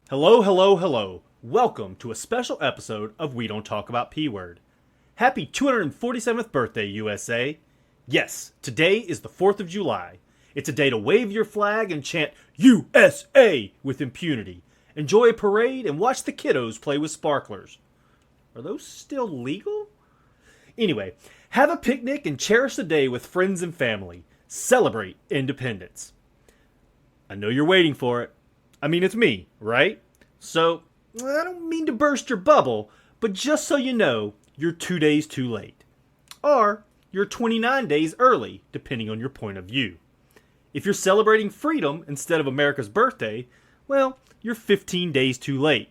Hello, hello, hello. Welcome to a special episode of We Don't Talk About P-Word. Happy 247th birthday, USA. Yes, today is the 4th of July. It's a day to wave your flag and chant USA with impunity. Enjoy a parade and watch the kiddos play with sparklers. Are those still legal? Anyway, have a picnic and cherish the day with friends and family. Celebrate independence. I know you're waiting for it. I mean, it's me, right? So, I don't mean to burst your bubble, but just so you know, you're 2 days too late. Or, you're 29 days early, depending on your point of view. If you're celebrating freedom instead of America's birthday, well, you're 15 days too late.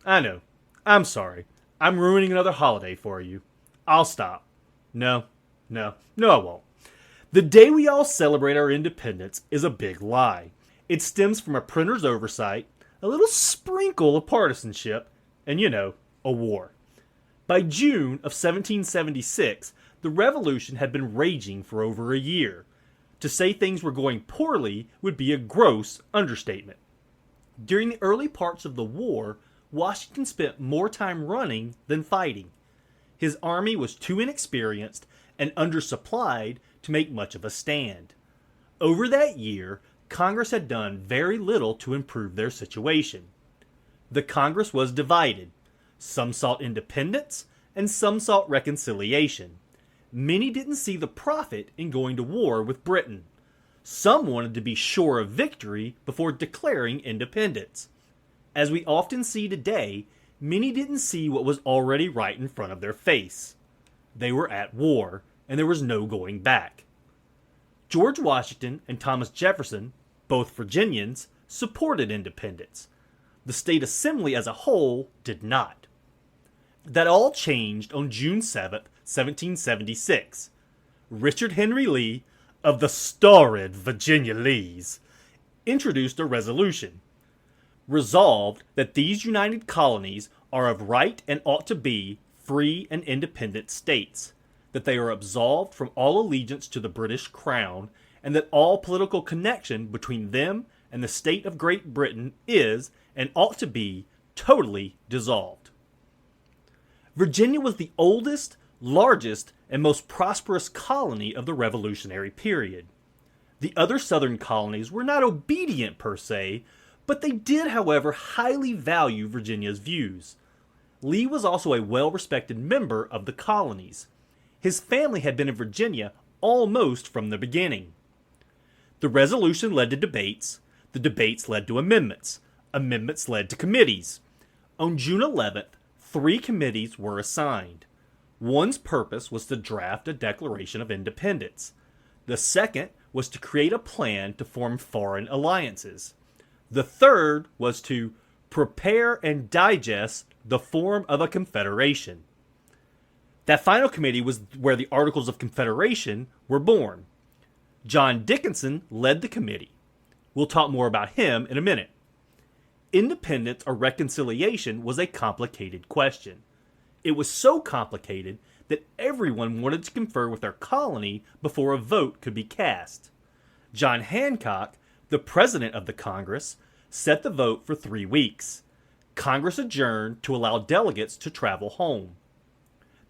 I know. I'm sorry. I'm ruining another holiday for you. I'll stop. No, I won't. The day we all celebrate our independence is a big lie. It stems from a printer's oversight, a little sprinkle of partisanship, and a war. By June of 1776, the revolution had been raging for over a year. To say things were going poorly would be a gross understatement. During the early parts of the war, Washington spent more time running than fighting. His army was too inexperienced and undersupplied to make much of a stand. Over that year, Congress had done very little to improve their situation. The Congress was divided. Some sought independence, and some sought reconciliation. Many didn't see the profit in going to war with Britain. Some wanted to be sure of victory before declaring independence. As we often see today, many didn't see what was already right in front of their face. They were at war, and there was no going back. George Washington and Thomas Jefferson, both Virginians, supported independence. The state assembly as a whole did not. That all changed on June 7th, 1776. Richard Henry Lee, of the storied Virginia Lees, introduced a resolution. Resolved that these united colonies are of right and ought to be free and independent states, that they are absolved from all allegiance to the British Crown, and that all political connection between them and the state of Great Britain is, and ought to be, totally dissolved. Virginia was the oldest, largest, and most prosperous colony of the Revolutionary period. The other southern colonies were not obedient per se, but they did, however, highly value Virginia's views. Lee was also a well-respected member of the colonies. His family had been in Virginia almost from the beginning. The resolution led to debates. The debates led to amendments. Amendments led to committees. On June 11th, 3 committees were assigned. One's purpose was to draft a Declaration of Independence. The second was to create a plan to form foreign alliances. The third was to prepare and digest the form of a confederation. That final committee was where the Articles of Confederation were born. John Dickinson led the committee. We'll talk more about him in a minute. Independence or reconciliation was a complicated question. It was so complicated that everyone wanted to confer with their colony before a vote could be cast. John Hancock, the president of the Congress, set the vote for 3 weeks. Congress adjourned to allow delegates to travel home.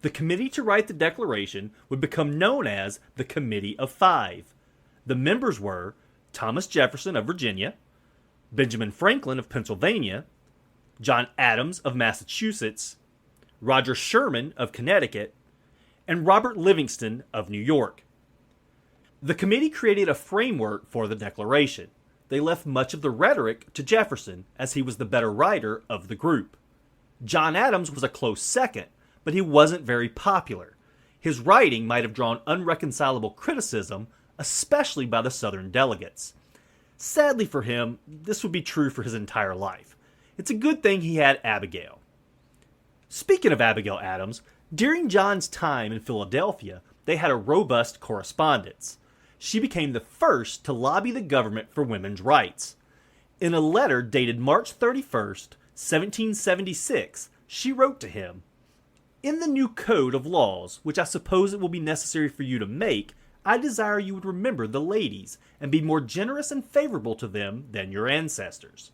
The committee to write the Declaration would become known as the Committee of Five. The members were Thomas Jefferson of Virginia, Benjamin Franklin of Pennsylvania, John Adams of Massachusetts, Roger Sherman of Connecticut, and Robert Livingston of New York. The committee created a framework for the Declaration. They left much of the rhetoric to Jefferson, as he was the better writer of the group. John Adams was a close second, but he wasn't very popular. His writing might have drawn unreconcilable criticism, especially by the Southern delegates. Sadly for him, this would be true for his entire life. It's a good thing he had Abigail. Speaking of Abigail Adams, during John's time in Philadelphia, they had a robust correspondence. She became the first to lobby the government for women's rights. In a letter dated March 31st, 1776, she wrote to him, "In the new code of laws, which I suppose it will be necessary for you to make, I desire you would remember the ladies, and be more generous and favorable to them than your ancestors.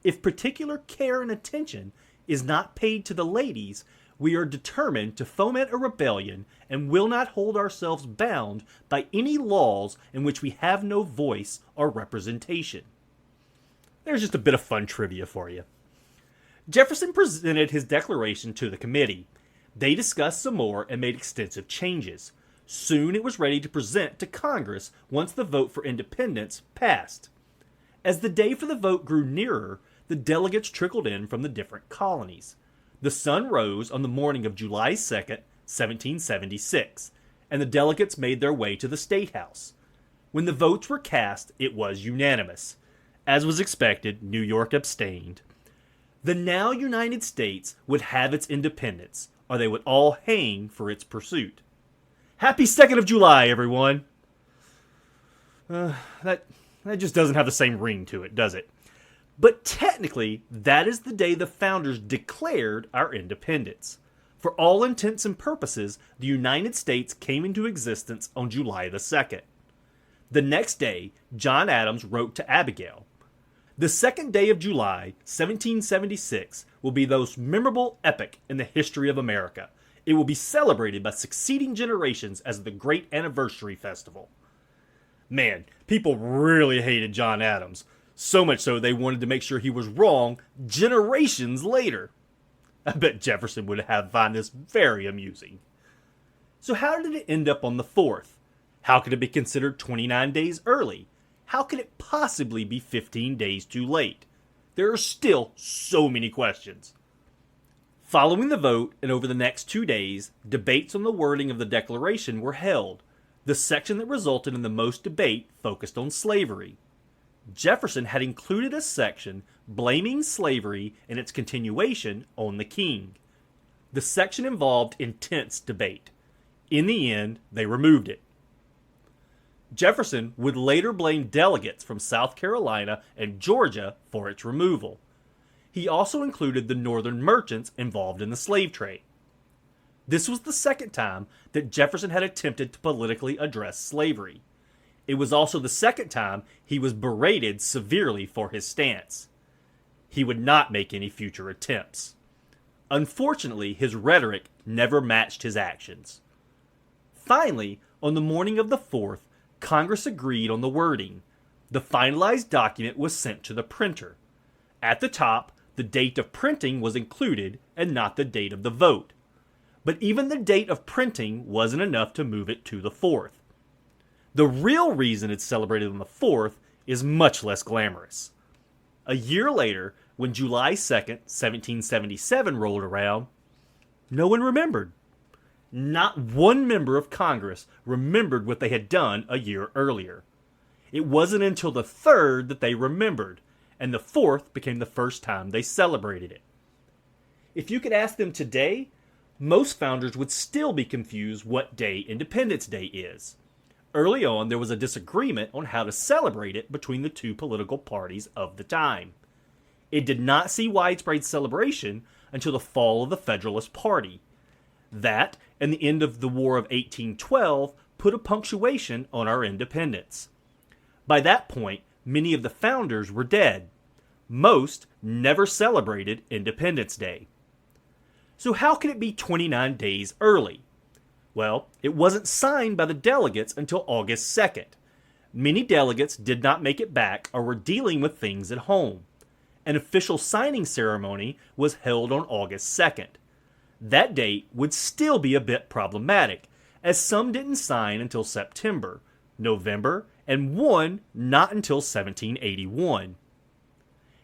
If particular care and attention is not paid to the ladies, we are determined to foment a rebellion and will not hold ourselves bound by any laws in which we have no voice or representation. There's just a bit of fun trivia for you. Jefferson presented his declaration to the committee. They discussed some more and made extensive changes. Soon it was ready to present to Congress once the vote for independence passed. As the day for the vote grew nearer, the delegates trickled in from the different colonies. The sun rose on the morning of July 2nd, 1776, and the delegates made their way to the State House. When the votes were cast, it was unanimous. As was expected, New York abstained. The now United States would have its independence, or they would all hang for its pursuit. Happy 2nd of July, everyone! That just doesn't have the same ring to it, does it? But technically, that is the day the founders declared our independence. For all intents and purposes, the United States came into existence on July the 2nd. The next day, John Adams wrote to Abigail, "The 2nd day of July, 1776, will be the most memorable epoch in the history of America. It will be celebrated by succeeding generations as the great anniversary festival." Man, people really hated John Adams. So much so they wanted to make sure he was wrong generations later. I bet Jefferson would find this very amusing. So how did it end up on the 4th? How could it be considered 29 days early? How could it possibly be 15 days too late? There are still so many questions. Following the vote and over the next 2 days, debates on the wording of the Declaration were held. The section that resulted in the most debate focused on slavery. Jefferson had included a section blaming slavery and its continuation on the king. The section involved intense debate. In the end, they removed it. Jefferson would later blame delegates from South Carolina and Georgia for its removal. He also included the northern merchants involved in the slave trade. This was the second time that Jefferson had attempted to politically address slavery. It was also the second time he was berated severely for his stance. He would not make any future attempts. Unfortunately, his rhetoric never matched his actions. Finally, on the morning of the 4th, Congress agreed on the wording. The finalized document was sent to the printer. At the top, the date of printing was included and not the date of the vote. But even the date of printing wasn't enough to move it to the 4th. The real reason it's celebrated on the 4th is much less glamorous. A year later, when July 2nd, 1777 rolled around, no one remembered. Not one member of Congress remembered what they had done a year earlier. It wasn't until the 3rd that they remembered, and the 4th became the first time they celebrated it. If you could ask them today, most founders would still be confused what day Independence Day is. Early on, there was a disagreement on how to celebrate it between the two political parties of the time. It did not see widespread celebration until the fall of the Federalist Party. That, and the end of the War of 1812, put a punctuation on our independence. By that point, many of the founders were dead. Most never celebrated Independence Day. So how could it be 29 days early? Well, it wasn't signed by the delegates until August 2nd. Many delegates did not make it back or were dealing with things at home. An official signing ceremony was held on August 2nd. That date would still be a bit problematic, as some didn't sign until September, November, and one not until 1781.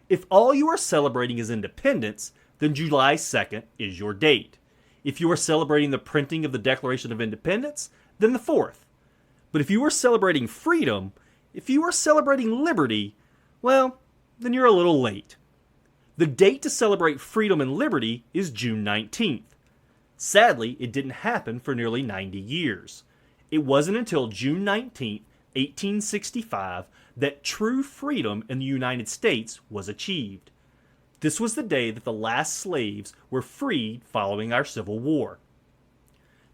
If all you are celebrating is independence, then July 2nd is your date. If you are celebrating the printing of the Declaration of Independence, then the 4th. But if you are celebrating freedom, if you are celebrating liberty, well, then you're a little late. The date to celebrate freedom and liberty is June 19th. Sadly, it didn't happen for nearly 90 years. It wasn't until June 19th, 1865, that true freedom in the United States was achieved. This was the day that the last slaves were freed following our Civil War.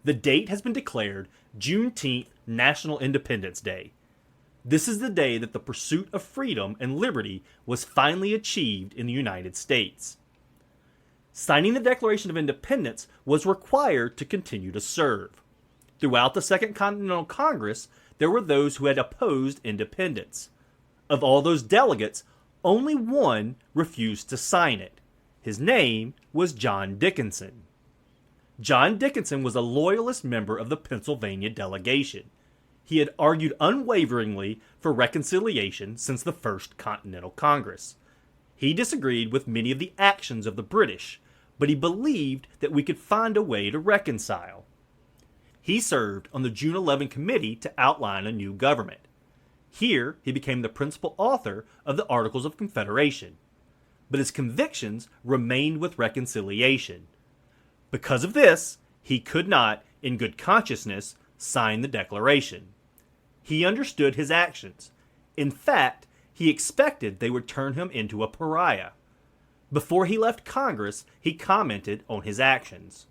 The date has been declared Juneteenth National Independence Day. This is the day that the pursuit of freedom and liberty was finally achieved in the United States. Signing the Declaration of Independence was required to continue to serve. Throughout the Second Continental Congress, there were those who had opposed independence. Of all those delegates, only one refused to sign it. His name was John Dickinson. John Dickinson was a loyalist member of the Pennsylvania delegation. He had argued unwaveringly for reconciliation since the First Continental Congress. He disagreed with many of the actions of the British, but he believed that we could find a way to reconcile. He served on the June 11 committee to outline a new government. Here, he became the principal author of the Articles of Confederation. But his convictions remained with reconciliation. Because of this, he could not, in good consciousness, sign the Declaration. He understood his actions. In fact, he expected they would turn him into a pariah. Before he left Congress, he commented on his actions.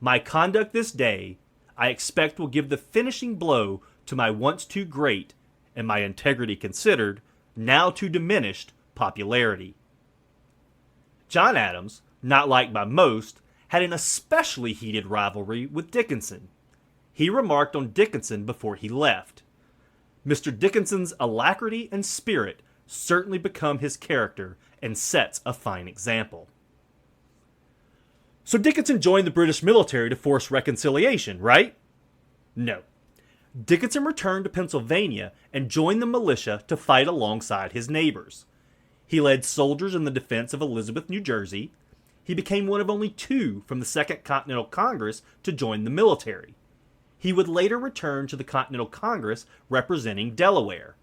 "My conduct this day, I expect will give the finishing blow to my once too great, and my integrity considered, now too diminished, popularity." John Adams, not liked by most, had an especially heated rivalry with Dickinson. He remarked on Dickinson before he left. Mr. Dickinson's alacrity and spirit certainly become his character and sets a fine example. So Dickinson joined the British military to force reconciliation, right? No. Dickinson returned to Pennsylvania and joined the militia to fight alongside his neighbors. He led soldiers in the defense of Elizabeth, New Jersey. He became one of only two from the Second Continental Congress to join the military. He would later return to the Continental Congress representing Delaware.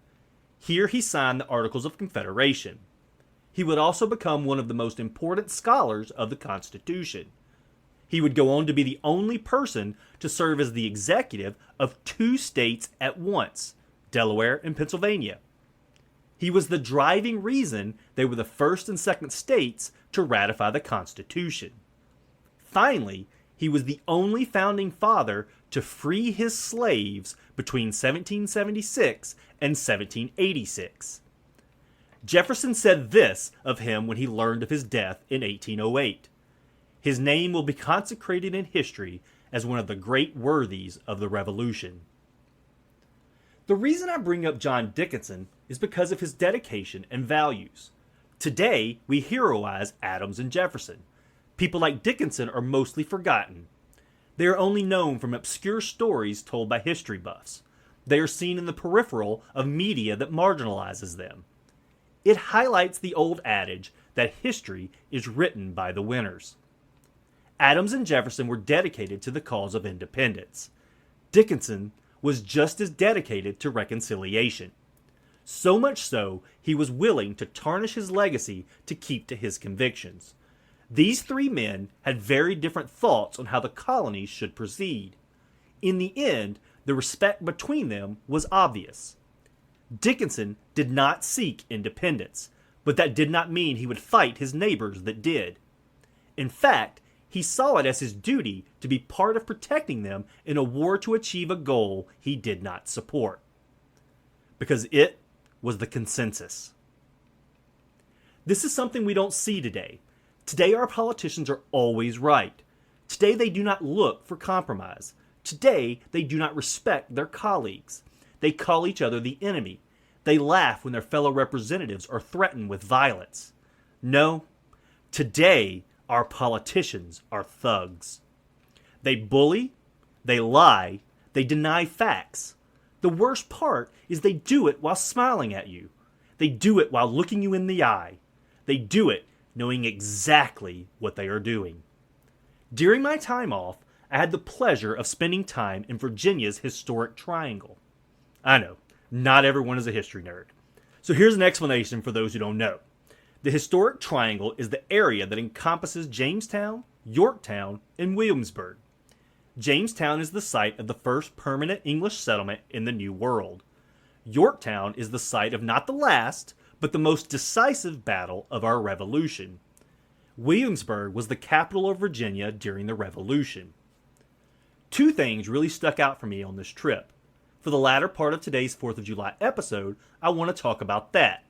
Here he signed the Articles of Confederation. He would also become one of the most important scholars of the Constitution. He would go on to be the only person to serve as the executive of two states at once, Delaware and Pennsylvania. He was the driving reason they were the first and second states to ratify the Constitution. Finally, he was the only founding father to free his slaves between 1776 and 1786. Jefferson said this of him when he learned of his death in 1808. His name will be consecrated in history as one of the great worthies of the Revolution. The reason I bring up John Dickinson is because of his dedication and values. Today, we heroize Adams and Jefferson. People like Dickinson are mostly forgotten. They are only known from obscure stories told by history buffs. They are seen in the peripheral of media that marginalizes them. It highlights the old adage that history is written by the winners. Adams and Jefferson were dedicated to the cause of independence. Dickinson was just as dedicated to reconciliation. So much so, he was willing to tarnish his legacy to keep to his convictions. These three men had very different thoughts on how the colonies should proceed. In the end, the respect between them was obvious. Dickinson did not seek independence, but that did not mean he would fight his neighbors that did. In fact, he saw it as his duty to be part of protecting them in a war to achieve a goal he did not support. Because it was the consensus. This is something we don't see today. Today our politicians are always right. Today they do not look for compromise. Today they do not respect their colleagues. They call each other the enemy. They laugh when their fellow representatives are threatened with violence. No, today our politicians are thugs. They bully, they lie, they deny facts. The worst part is they do it while smiling at you. They do it while looking you in the eye. They do it knowing exactly what they are doing. During my time off, I had the pleasure of spending time in Virginia's historic triangle. I know, not everyone is a history nerd. So here's an explanation for those who don't know. The historic triangle is the area that encompasses Jamestown, Yorktown, and Williamsburg. Jamestown is the site of the first permanent English settlement in the New World. Yorktown is the site of not the last, but the most decisive battle of our Revolution. Williamsburg was the capital of Virginia during the Revolution. Two things really stuck out for me on this trip. For the latter part of today's 4th of July episode, I want to talk about that.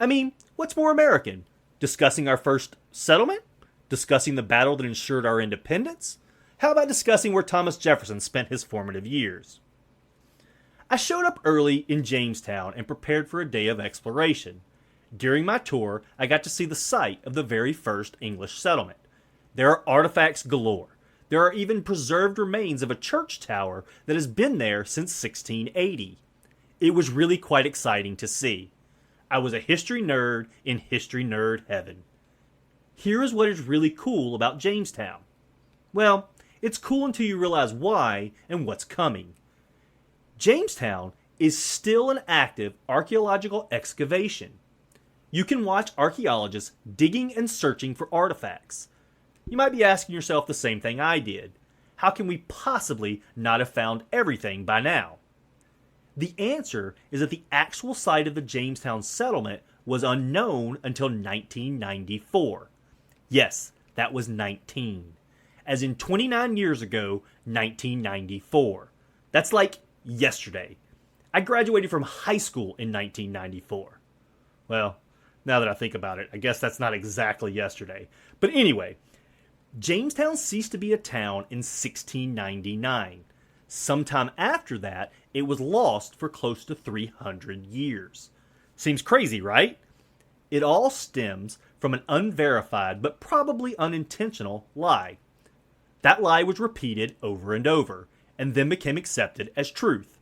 I mean, what's more American? Discussing our first settlement? Discussing the battle that ensured our independence? How about discussing where Thomas Jefferson spent his formative years? I showed up early in Jamestown and prepared for a day of exploration. During my tour, I got to see the site of the very first English settlement. There are artifacts galore. There are even preserved remains of a church tower that has been there since 1680. It was really quite exciting to see. I was a history nerd in history nerd heaven. Here is what is really cool about Jamestown. Well, it's cool until you realize why and what's coming. Jamestown is still an active archaeological excavation. You can watch archaeologists digging and searching for artifacts. You might be asking yourself the same thing I did. How can we possibly not have found everything by now? The answer is that the actual site of the Jamestown settlement was unknown until 1994. Yes, that was 19. As in 29 years ago, 1994. That's like yesterday. I graduated from high school in 1994. Well, now that I think about it, I guess that's not exactly yesterday. But anyway, Jamestown ceased to be a town in 1699. Sometime after that, it was lost for close to 300 years. Seems crazy, right? It all stems from an unverified but probably unintentional lie. That lie was repeated over and over, and then became accepted as truth.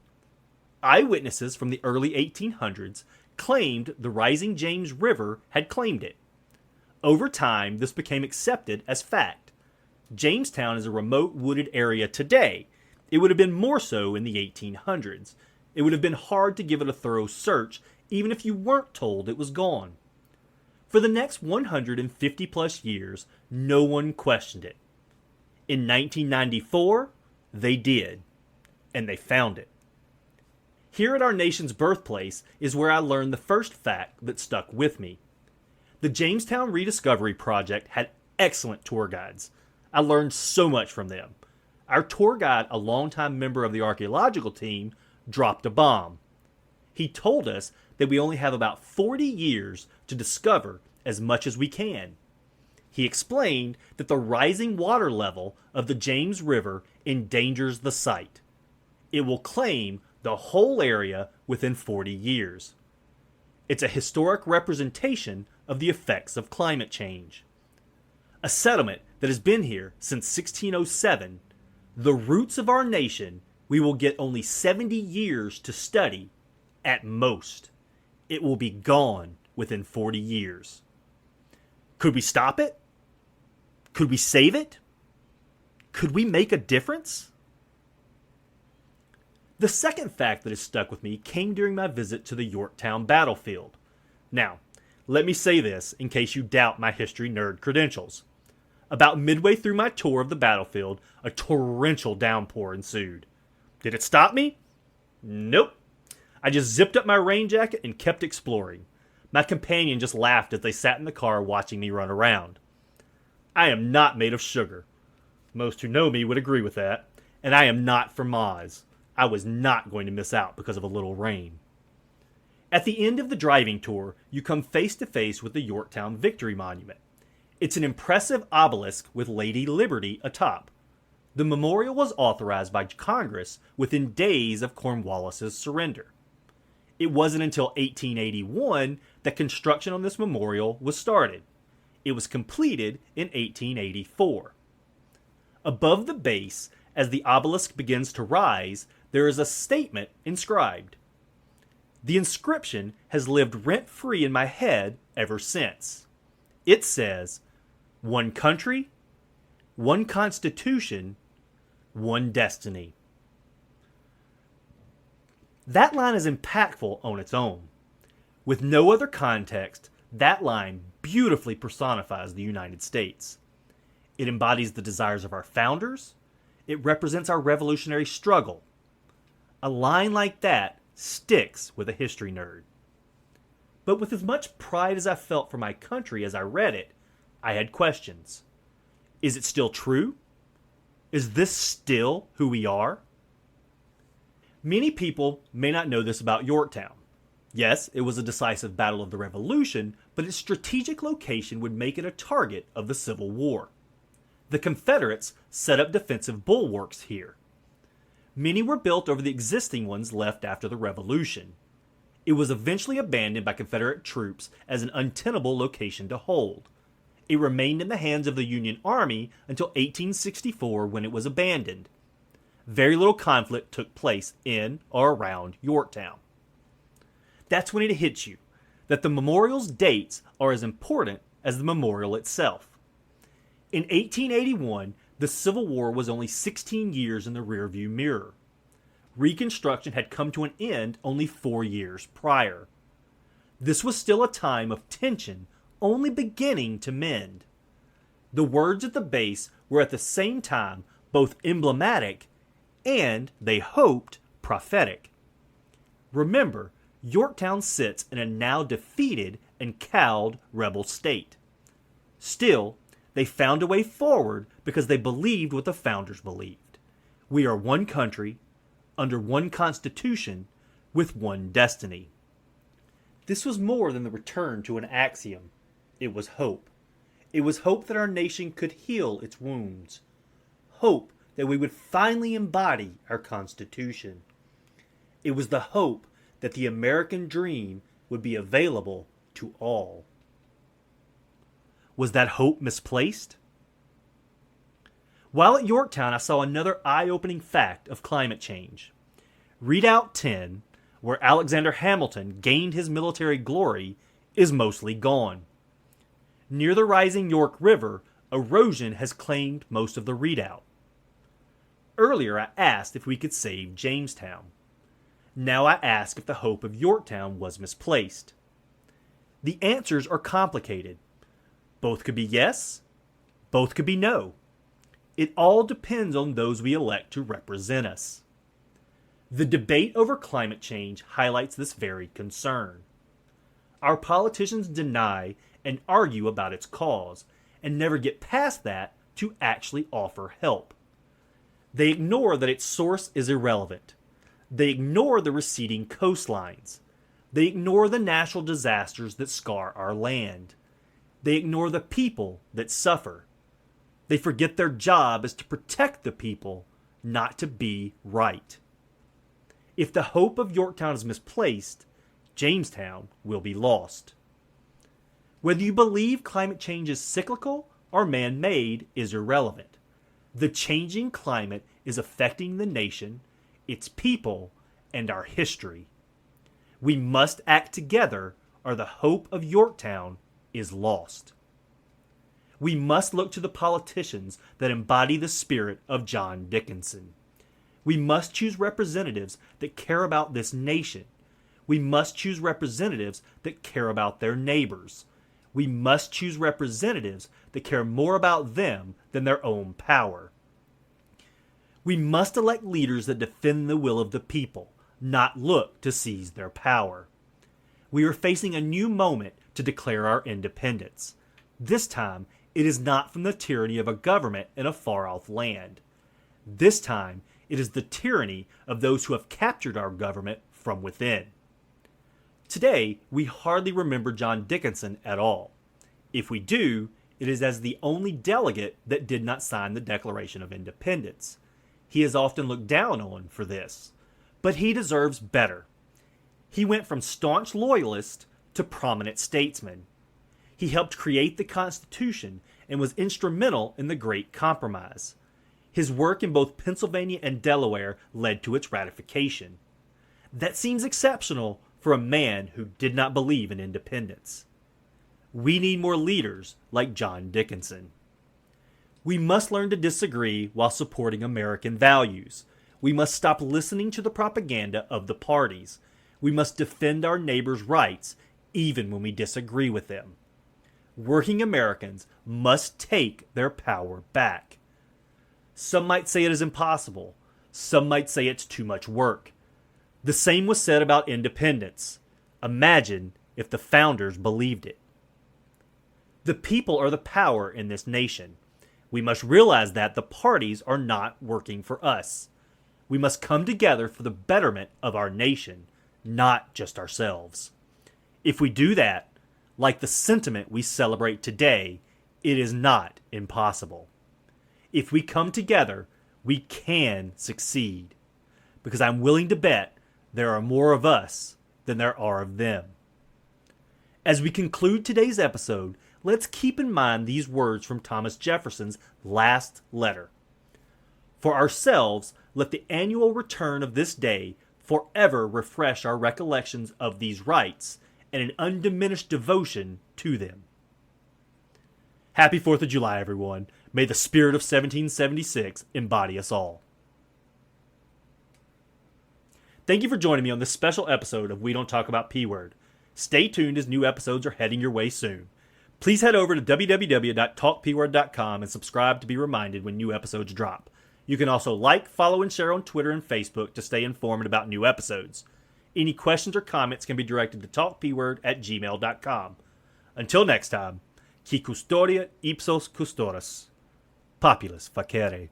Eyewitnesses from the early 1800s claimed the rising James River had claimed it. Over time, this became accepted as fact. Jamestown is a remote wooded area today. It would have been more so in the 1800s. It would have been hard to give it a thorough search, even if you weren't told it was gone. For the next 150 plus years, no one questioned it. In 1994, they did, and they found it. Here at our nation's birthplace is where I learned the first fact that stuck with me. The Jamestown Rediscovery Project had excellent tour guides. I learned so much from them. Our tour guide, a longtime member of the archaeological team, dropped a bomb. He told us that we only have about 40 years to discover as much as we can. He explained that the rising water level of the James River endangers the site. It will claim the whole area within 40 years. It's a historic representation of the effects of climate change. A settlement that has been here since 1607, the roots of our nation, we will get only 70 years to study at most. It will be gone within 40 years. Could we stop it? Could we save it? Could we make a difference? The second fact that has stuck with me came during my visit to the Yorktown battlefield. Now, let me say this in case you doubt my history nerd credentials. About midway through my tour of the battlefield, a torrential downpour ensued. Did it stop me? Nope. I just zipped up my rain jacket and kept exploring. My companion just laughed as they sat in the car watching me run around. I am not made of sugar. Most who know me would agree with that. And I am not from Oz. I was not going to miss out because of a little rain. At the end of the driving tour, you come face to face with the Yorktown Victory Monument. It's an impressive obelisk with Lady Liberty atop. The memorial was authorized by Congress within days of Cornwallis's surrender. It wasn't until 1881 that construction on this memorial was started. It was completed in 1884. Above the base, as the obelisk begins to rise, there is a statement inscribed. The inscription has lived rent-free in my head ever since. It says, "One country, one constitution, one destiny." That line is impactful on its own. With no other context, that line beautifully personifies the United States. It embodies the desires of our founders. It represents our revolutionary struggle. A line like that sticks with a history nerd. But with as much pride as I felt for my country as I read it, I had questions. Is it still true? Is this still who we are? Many people may not know this about Yorktown. Yes, it was a decisive battle of the Revolution, but its strategic location would make it a target of the Civil War. The Confederates set up defensive bulwarks here. Many were built over the existing ones left after the Revolution. It was eventually abandoned by Confederate troops as an untenable location to hold. It remained in the hands of the Union Army until 1864 when it was abandoned. Very little conflict took place in or around Yorktown. That's when it hits you that the memorial's dates are as important as the memorial itself. In 1881, the Civil War was only 16 years in the rearview mirror. Reconstruction had come to an end only 4 years prior. This was still a time of tension only beginning to mend. The words at the base were at the same time both emblematic and, they hoped, prophetic. Remember, Yorktown sits in a now defeated and cowed rebel state. Still, they found a way forward because they believed what the founders believed. We are one country, under one constitution, with one destiny. This was more than the return to an axiom. It was hope. It was hope that our nation could heal its wounds. Hope that we would finally embody our Constitution. It was the hope that the American dream would be available to all. Was that hope misplaced? While at Yorktown, I saw another eye-opening fact of climate change. Redoubt 10, where Alexander Hamilton gained his military glory, is mostly gone. Near the rising York River, erosion has claimed most of the redoubt. Earlier, I asked if we could save Jamestown. Now I ask if the hope of Yorktown was misplaced. The answers are complicated. Both could be yes, both could be no. It all depends on those we elect to represent us. The debate over climate change highlights this very concern. Our politicians deny and argue about its cause, and never get past that to actually offer help. They ignore that its source is irrelevant. They ignore the receding coastlines. They ignore the natural disasters that scar our land. They ignore the people that suffer. They forget their job is to protect the people, not to be right. If the hope of Yorktown is misplaced, Jamestown will be lost. Whether you believe climate change is cyclical or man-made is irrelevant. The changing climate is affecting the nation, its people, and our history. We must act together or the hope of Yorktown is lost. We must look to the politicians that embody the spirit of John Dickinson. We must choose representatives that care about this nation. We must choose representatives that care about their neighbors. We must choose representatives that care more about them than their own power. We must elect leaders that defend the will of the people, not look to seize their power. We are facing a new moment to declare our independence. This time, it is not from the tyranny of a government in a far-off land. This time, it is the tyranny of those who have captured our government from within. Today, we hardly remember John Dickinson at all. If we do, it is as the only delegate that did not sign the Declaration of Independence. He is often looked down on for this, but he deserves better. He went from staunch loyalist to prominent statesman. He helped create the Constitution and was instrumental in the Great Compromise. His work in both Pennsylvania and Delaware led to its ratification. That seems exceptional for a man who did not believe in independence. We need more leaders like John Dickinson. We must learn to disagree while supporting American values. We must stop listening to the propaganda of the parties. We must defend our neighbors' rights, even when we disagree with them. Working Americans must take their power back. Some might say it is impossible. Some might say it's too much work. The same was said about independence. Imagine if the founders believed it. The people are the power in this nation. We must realize that the parties are not working for us. We must come together for the betterment of our nation, not just ourselves. If we do that, like the sentiment we celebrate today, it is not impossible. If we come together, we can succeed. Because I'm willing to bet there are more of us than there are of them. As we conclude today's episode, let's keep in mind these words from Thomas Jefferson's last letter. For ourselves, let the annual return of this day forever refresh our recollections of these rights and an undiminished devotion to them. Happy 4th of July, everyone. May the spirit of 1776 embody us all. Thank you for joining me on this special episode of We Don't Talk About P-Word. Stay tuned as new episodes are heading your way soon. Please head over to www.talkpword.com and subscribe to be reminded when new episodes drop. You can also like, follow, and share on Twitter and Facebook to stay informed about new episodes. Any questions or comments can be directed to talkpword@gmail.com. Until next time, qui custodia ipsos custodes. Populus facere.